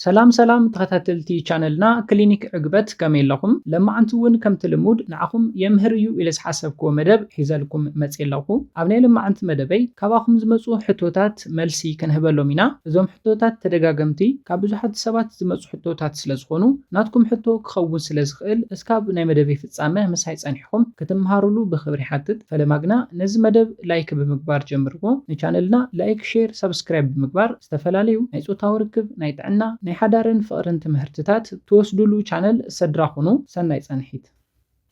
سلام تخاتلتي channelنا كلينيك عقبت كميلكم لما عنتون كم تلمود نعكم يمهريو إلى حسبكم مدب حزالكم متسيلكم أبني لما عنت مدبي كاباكم زمسو حتوتات ملسي كنهبلو منا زوم حتوتات تدقاقمتي كابزو حد سبات زمسو حتوتات سلزخونو ناتكم حتو كخون سلزخيل اسكاب ناي مدبي فتسامه مسايس أنحكم كتمهارولو بخبري حاتت فلماقنا نز مدب لايك بمقبار جمركو نشانلنا لايك شير سبسكرايب بمقبار استفلاليو نايسو تاوركب نايتعنا ናይ ሓዳርን ፍቕርን ትምህርትታት ትወስዱሉ ቻነል ሰድራ ኹኑ ሰናይ ጸንሒት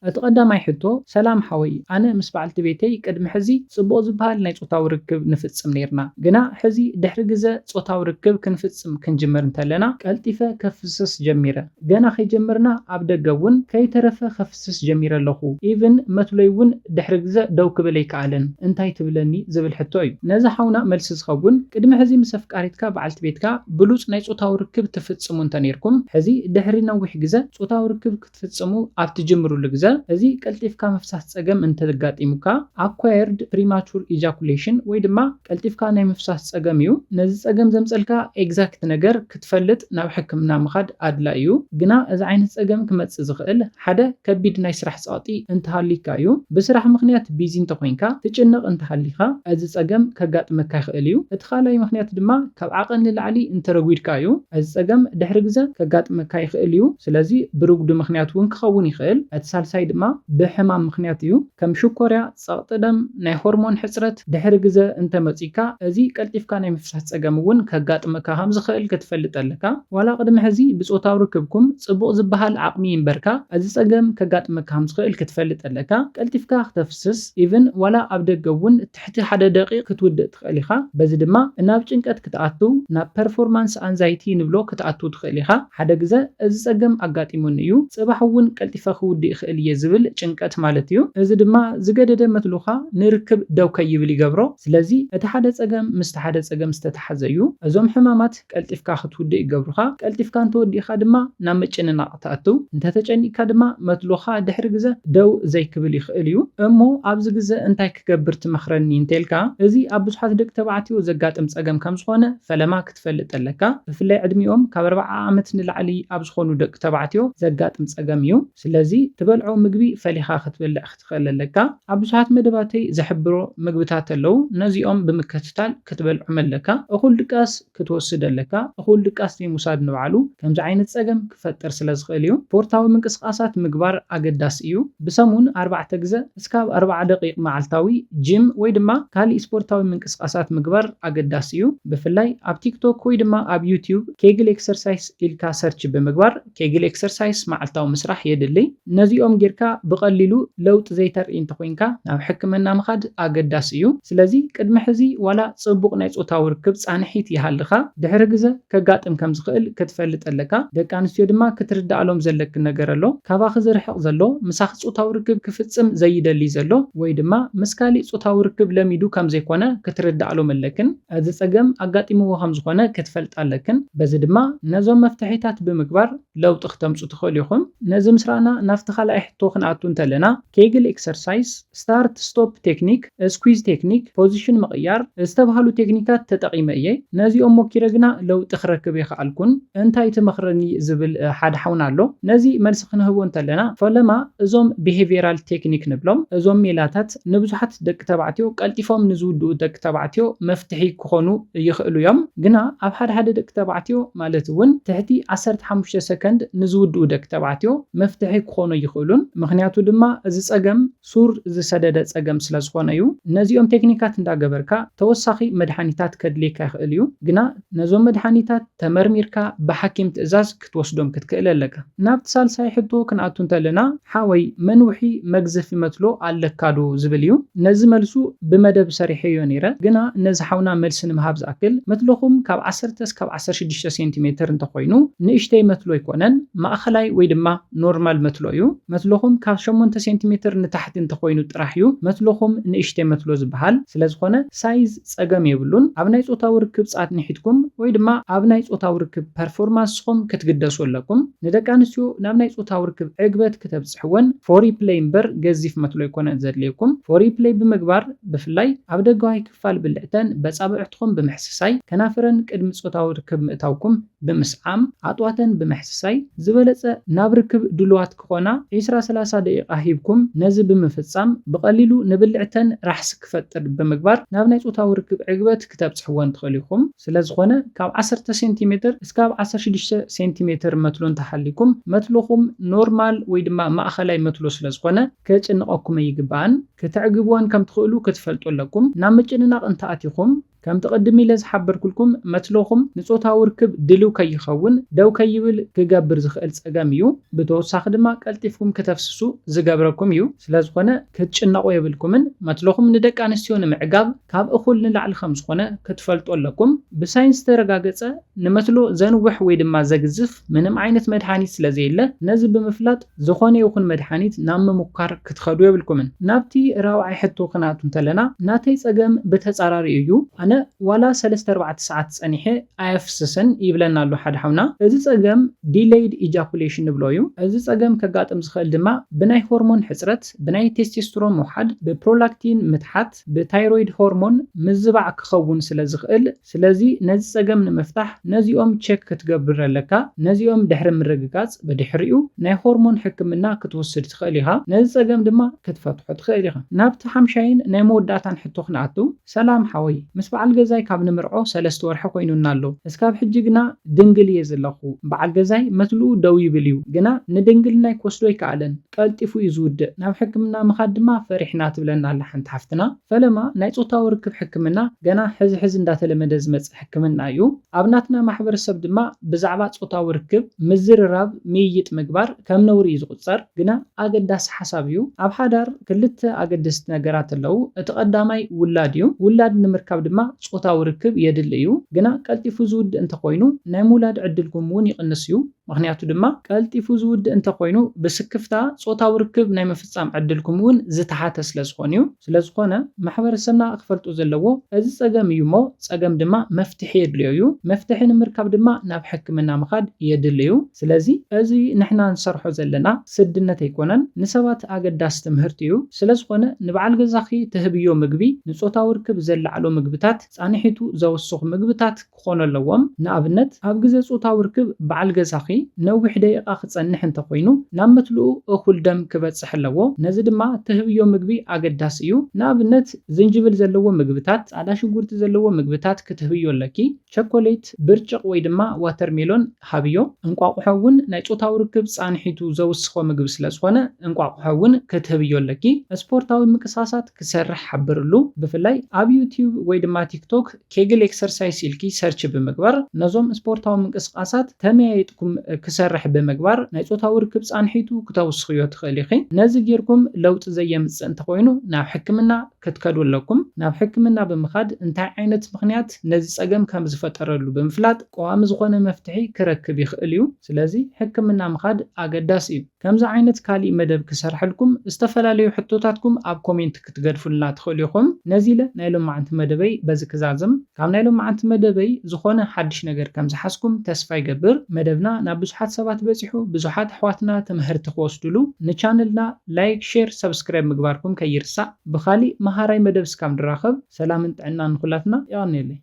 أتقدم حتو سلام حوي أنا مسبعلت بيتي قد محزي صبو زبال ناي صوتاو ركب نفصم نيرنا جنا حزي دحر جزا صوتاو ركب كنفصم كنجمر نتلنا قلتيفه كفسس جميره جنا خي جمرنا عبدقون كي ترفه خفسس جميره لخو ايفن متليون دحر جزا دو كبلي كعلن انتي تبلني زبل حتوي نزحونا ملس زخون قد محزي مسفقاريتكا بعلت بيتكا بلوص ناي صوتاو ركب تفصمو نتنيركم حزي دحري نوح جزا صوتاو ركب كتفصمو ابتجمرو لجزا أزي كالتيفكا مفسح تساقم انت دقات إموكا acquired premature ejaculation ويدما كالتيفكا ناي مفسح تساقميو نزي تساقم زمسألكا exact نجر كتفلت ناو حكمنا مخاد عدلايو قنا إذا عين تساقم كمتس زغقل حدا كبيد ناي سرح ساقطي انت هاليكايو بسرح مخنيات بيزين تقوينكا تجنق انت هاليخا أزي تساقم كقات مكاي خقليو اتخالاي مخنيات دما كبعاقن للعلي انت رويد كايو أزي تساقم دحرقزا كقات مكاي خقليو سلازي بروقدو مخنيات وين كخوني خقل اتسال دما بحمام مخنياتيو كم شكوريا صاقتدم ناي هرمون حسرت دحر جزا انت مصيكا ازي قلطيفكا ناي مفسح تصقمون كغاطمكا همز خيل كتفلطلكا ولا قدم حزي بصوتاو ركبكم صبوق زبحال عقمي ينبركا ازي صقم كغاطمكا همز خيل كتفلطلكا قلطيفكاختفسس ايفن ولا ابدغون تحت حدا دقيق كتودق تخليخا بزي دما ناب ጭንቀት ክትአቱ ናብ ፐርፎርማንስ አንዛይቲ ንብሎ ክትአቱ ትخليخا حدا جزا ازي صقم አጋጢሙን እዩ ጽባሕውን ቀልጢፈ ክውዲ ይኽእል ዝብል ጭንቀት ማለት እዩ እዚ ድማ ዝገደደ መትሉኻ ንርክብ ደው ከይብል ይገብሮ ስለዚ እቲ ሓደ ጸገም ምስ ሓደ ጸገም ዝተተሓዘዩ እዞም ሕማማት ቀልጢፍካ ክትውድእ ይገብሩኻ ቀልጢፍካ እንተወዲኻ ድማ ናብ ምጭንናቕ ተኣቱ እንተተጨኒቕካ ድማ መትሉኻ ድሕሪ ግዜ ደው ዘይክብል ይኽእል እዩ እሞ ኣብዚ ግዜ እንታይ ክገብር ትመኽረኒ እንተልካ እዚ ኣብ ብዙሓት ደቂ ተባዕትዮ ዘጋጥም ጸገም ከም ዝኾነ ፈለማ ክትፈልጥ ኣለካ ብፍላይ ዕድሚኦም ካብ 40 ዓመት ንላዕሊ ኣብ ዝኾኑ ደቂ ተባዕትዮ ዘጋጥም ጸገም እዩ ስለዚ ትበልዖ ምግቢ ፈሊኻ ክትበልዕ ክትኽእለለካ ኣብ ብዙሓት መደባተይ ዝሕብሮ ምግብታት ኣለዉ ነዚኦም ብምክትታል ክትበልዑ መለካ እኹል ድቃስ ክትወስድ ኣለካ እኹል ድቃስ ምውሳድ ንባዕሉ ከምዚ ዓይነት ጸገም ክፈጥር ስለ ዝኽእል እዩ ስፖርታዊ ምንቅስቓሳት ምግባር ኣገዳሲ እዩ ብሰሙን 4 ግዜ እስካብ 40 ደቂቕ መዓልታዊ ጂም ወይ ድማ ካልእ ስፖርታዊ ምንቅስቓሳት ምግባር ኣገዳሲ እዩ ብፍላይ ኣብ ቲክቶክ ወይ ድማ ኣብ ዩቲዩብ ኬግል ኤክሰርሳይዝ ኢልካ ሰርች ብምግባር ኬግል ኤክሰርሳይዝ መዓልታዊ ምስራሕ የድሊ ነዚኦም ጌርካ بقليلو لو تزيتر انت خوينكا ناب حكمنا مخاد اقداس ايو سلازي قدم حزي ولا صبوق ناي صوتاو ركب صانحيت يحلخا دحر غزه كغاطم كم زخيل كتفلط لكا دقانسيو دما كتردالوم زلك ነገር ኣሎ ካባخ ዝርሕق ዘሎ مساخ صوتاو ركب كفصم زيدلي ዘሎ ወይ ድማ መስካሊ صوتاو ركب ለሚዱ ከም ዘይኮነ كتردالوم لكن از ጸገም አጋጢምዎ ከም ዝኾነ ክትፈልጥ ኣለክን በዚ ድማ ነዞም መፍትሒታት ብምግባር ለውጥ ክትምጹ ትኽእሉ ኢኹም ነዚ ምስራና ናፍቲ ካልኣይ ሕቶ ክንኣቱ እንተለና ኬግል ኤክሰርሳይዝ ስታርት ስቶፕ ቴክኒክ ስኩዊዝ ቴክኒክ ፖዚሽን መቕያር ዝተባሃሉ ቴክኒካት ተጠቂመ እየ ነዚኦም ሞኪረግና ለውጥ ክረክብ ይኽኣልኩን እንታይ ትመኽረኒ ዝብል ሓደ ሓውና ኣሎ ነዚ መልሲ ክንህቦ እንተለና ፈለማ እዞም ቢሄቪየራል ቴክኒክ ንብሎም እዞም ሜላታት ንብዙሓት ደቂ ተባዕትዮ ቀልጢፎም ንዝውድኡ ደቂ ተባዕትዮ መፍትሒ ክኾኑ ይኽእሉ እዮም ግና ኣብ ሓደ ደቂ ተባዕትዮ ማለት እውን ትሕቲ 15 ሰከንድ ንዝውድኡ ደቂ ተባዕትዮ መፍትሒ ክኾኑ ይኽእሉን ምክንያቱ ድማ እዚ ጸገም ሱር ዝሰደደ ጸገም ስለ ዝኾነ እዩ ነዚኦም ቴክኒካት እንዳገበርካ ተወሳኺ መድሓኒታት ከድልየካ ይኽእል እዩ ግና ነዞም መድሓኒታት ተመርሚርካ ብሓኪም ትእዛዝ ክትወስዶም ክትክእል ኣለካ ናብ ሳልሳይ ሕቶ ክንኣቱ እንተለና ሓወይ መንውሒ መግዘፍ ይመስሎ ኣለካዶ ዝብል እዩ ነዚ መልሱ ብመደብ ሰሪሐዮ ነይረ ግና ነዚ ሓውና መልሲ ንምሃብ ዝኣክል መትለኹም ካብ 10 እስካብ 16 ሴንቲሜትር እንተኮይኑ ንእሽተይ መትሎ ይኮነን ማእኸላይ ወይ ድማ ኖርማል መትሎ እዩ መትሎ መትሎኹም ካብ 8 ሴንቲሜትር ንታሕቲ እንተኮይኑ ጥራሕ እዩ መትሎኹም ንእሽተይ መትሎ ዝበሃል ስለዝኾነ ሳይዝ ፀገም የብሉን ኣብ ናይ ጾታዊ ርክብ ጻትኒሒትኩም ወይ ድማ ኣብ ናይ ጾታዊ ርክብ ፐርፎርማንስኩም ክትግደሱ ኣለኩም ንደቂ ኣንስትዮ ናብ ናይ ጾታዊ ርክብ ዕግበት ክትብጽሕወን ፎሪ ፕሌይ እምበር ገዚፍ መትሎ ይኮነን ዘድልየኩም ፎሪ ፕሌይ ብምግባር ብፍላይ ኣብ ደጋዊ ክፋል ብልዕተን በጻብዕትኩም ብምሕስሳይ ከናፍረን ቅድሚ ጾታዊ ርክብ ምእታውኩም ብምስዓም ኣጥዋተን ብምሕስሳይ ዝበለጸ ናብ ርክብ ድልዋት ክኾና 20-30 ደቂቃ ሂብኩም ነዚ ብምፍጻም ብቐሊሉ ንብልዕተን ራሕሲ ክፈጥር ብምግባር ናብ ናይ ጾታዊ ርክብ ዕግበት ክተብጽሕወን ትኽእሊኩም ስለዝኾነ ካብ 10 ሴንቲሜትር እስካብ 16 ሴንቲሜትር መትሎ እንተሓሊኩም መትሎኹም ኖርማል ወይ ድማ ማእኸላይ መትሎ ስለዝኾነ ከጭንቐኩም ይግባን ክትዕግብዎን ከም ትኽእሉ ክትፈልጡ ኣለኩም ናብ ምጭንናቕ እንተኣቲኹም ከም ተቀድሚ ኢለ ዝሓበርኩልኩም መትሎኹም ንጾታዊ ርክብ ድልው ከይኸውን ደው ከይብል ክገብር ዝኽእል ፀገም እዩ ብተወሳኺ ድማ ቀልጢፍኩም ከተፍስሱ ዝገብረኩም እዩ ስለዝኾነ ክትጭነቁ የብልኩምን መትሎኹም ንደቂ ኣንስትዮ ንምዕጋብ ካብ እኹል ንላዕሊ ከም ዝኾነ ክትፈልጡ ኣለኩም ብሳይንስ ተረጋገፀ ንመትሎ ዘንውሕ ወይ ድማ ዘግዝፍ ምንም ዓይነት መድሓኒት ስለዘየለ ነዚ ብምፍላጥ ዝኾነ ይኹን መድሓኒት ናብ ምሙካር ክትኸዱ የብልኩምን ናብቲ ራብዓይ ሕቶ ክናቱ እንተለና ናተይ ፀገም ብተጻራሪ እዩ ኣነ ዋላ 3-4 ሰዓት ጸኒሐ ኣይፍስስን ይብለና ኣሎ ሓደ ሓውና እዚ ፀገም ዲሌይድ ኢጃኩሌሽን ንብሎ እዩ እዚ ፀገም ከጋጥም ዝኽእል ድማ ብናይ ሆርሞን ሕጽረት ብናይ ቴስቶስትሮን ምውሓድ ብፕሮላክቲን ምትሓት ብታይሮይድ ሆርሞን ምዝባዕ ክኸውን ስለዝኽእል ስለዚ ነዚ ፀገም ንምፍታሕ ነዚኦም ቼክ ክትገብር ኣለካ ነዚኦም ድሕሪ ምርግጋጽ በድሕሪኡ ናይ ሆርሞን ሕክምና ክትወስድ ትኽእል ኢኻ ነዚ ፀገም ድማ ክትፈትሖ ትኽእል ኢኻ ናብቲ ሓምሻይን ናይ መወዳእታን ሕቶ ክንኣቱ ሰላም ሓወይ ምስ በዓል ገዛይ ካብ ንምርዖ 3 ወርሒ ኮይኑና ኣሎ እስካብ ሕጂ ግና ድንግል እየ ዘለኹ በዓል ገዛይ መትልኡ ደው ይብል እዩ ግና ንድንግልናይ ክወስዶ ይከኣለን ቀልጢፉ እዩ ዝውድእ ናብ ሕክምና ምኻድ ድማ ፈሪሕና ትብለና ኣላ ሓንቲ ሓፍትና ፈለማ ናይ ጾታዊ ርክብ ሕክምና ገና ሕዚ እንዳተለመደ ዝመጽእ ሕክምና እዩ ኣብ ናትና ማሕበረሰብ ድማ ብዛዕባ ጾታዊ ርክብ ምዝርራብ ምይይጥ ምግባር ከም ነውሪ እዩ ዝቁጸር ግና ኣገዳሲ ሓሳብ እዩ ኣብ ሓዳር ክልተ ኣገደስቲ ነገራት ኣለዉ እቲ ቀዳማይ ውላድ እዩ ውላድ ንምርካብ ድማ ጾታዊ ርክብ የድል እዩ ግና ቀልጢፉ ዝውድእ እንተኮይኑ ናይ ሙላድ ዕድልኩም እውን ይቕንስ እዩ ምክንያቱ ድማ ቀልጢፉ ዝውድእ እንተኮይኑ ብስክፍታ ጾታዊ ርክብ ናይ ምፍጻም ዕድልኩም እውን ዝተሓተ ስለዝኾነ እዩ ስለዝኾነ ማሕበረሰብና ክፈልጡ ዘለዎ እዚ ፀገም እዩ ሞ ፀገም ድማ መፍትሒ የድልዮ እዩ መፍትሒ ንምርካብ ድማ ናብ ሕክምና ምኻድ የድል እዩ ስለዚ እዚ ንሕና ንሰርሖ ዘለና ስድነት ኣይኮነን ንሰባት ኣገዳሲ ትምህርቲ እዩ ስለዝኾነ ንበዓል ገዛኺ ትህብዮ ምግቢ ንጾታዊ ርክብ ዘላዕሎ ምግብታት ጻኒሒቱ ዘወስኹ ምግብታት ክኾኑ ኣለዎም ንኣብነት ኣብ ግዜ ጾታዊ ርክብ በዓል ገዛኺ ነዊሕ ደቂቓ ክጸንሕ እንተኮይኑ ናብ መትልኡ እኹል ደም ክበጽሕ ኣለዎ ነዚ ድማ ትህብዮ ምግቢ ኣገዳሲ እዩ ንኣብነት ዝንጅብል ዘለዎ ምግብታት ጻዕዳ ሽጉርቲ ዘለዎ ምግብታት ክትህብዮ ኣለኪ ቸኮሌት ብርጭቅ ወይ ድማ ዋተርሜሎን ሃብዮ እንቋቁሖ እውን ናይ ጾታዊ ርክብ ጻኒሒቱ ዘወስኾ ምግቢ ስለዝኾነ እንቋቁሖ እውን ክትህብዮ ኣለኪ ስፖርታዊ ምንቅስቓሳት ክሰርሕ ሓብርሉ ብፍላይ ኣብ ዩቲዩብ ወይ ድማ ቲክቶክ ኬግል ኤክሰርሳይዝ ኢልኪ ሰርች ብምግባር ነዞም ስፖርታዊ ምንቅስቓሳት ተመያይጥኩም ክሰርሕ ብምግባር ናይ ጾታዊ ርክብ ጻንሒቱ ክተውስኽዮ ትኽእል ኢኺ ነዚ ጌርኩም ለውጢ ዘየምጽእ እንተኮይኑ ናብ ሕክምና ክትከዱ ኣለኩም ናብ ሕክምና ብምኻድ እንታይ ዓይነት ምኽንያት ነዚ ፀገም ከም ዝፈጠረሉ ብምፍላጥ ቀዋሚ ዝኾነ መፍትሒ ክረክብ ይኽእል እዩ ስለዚ ሕክምና ምኻድ ኣገዳሲ እዩ ከምዚ ዓይነት ካሊእ መደብ ክሰርሐልኩም ዝተፈላለዩ ሕቶታትኩም ኣብ ኮሜንት ክትገድፉልና ትኽእሉ ኢኹም ነዚ ኢለ ናይ ሎማዓንቲ መደበይ በዚ ክዛዝም ካብ ናይ ሎማዓንቲ መደበይ ዝኾነ ሓድሽ ነገር ከም ዝሓስኩም ተስፋ ይገብር መደብና ናብ ብዙሓት ሰባት በፂሑ ብዙሓት ኣሕዋትና ትምህርቲ ክወስድሉ ንቻነልና ላይክ ሼር ሰብስክራይብ ምግባርኩም ከይርሳዕ ብኻሊእ መሃራይ መደብ እስካብ ንራኸብ ሰላምን ጥዕናን ንኹላትና ይቐኒየለይ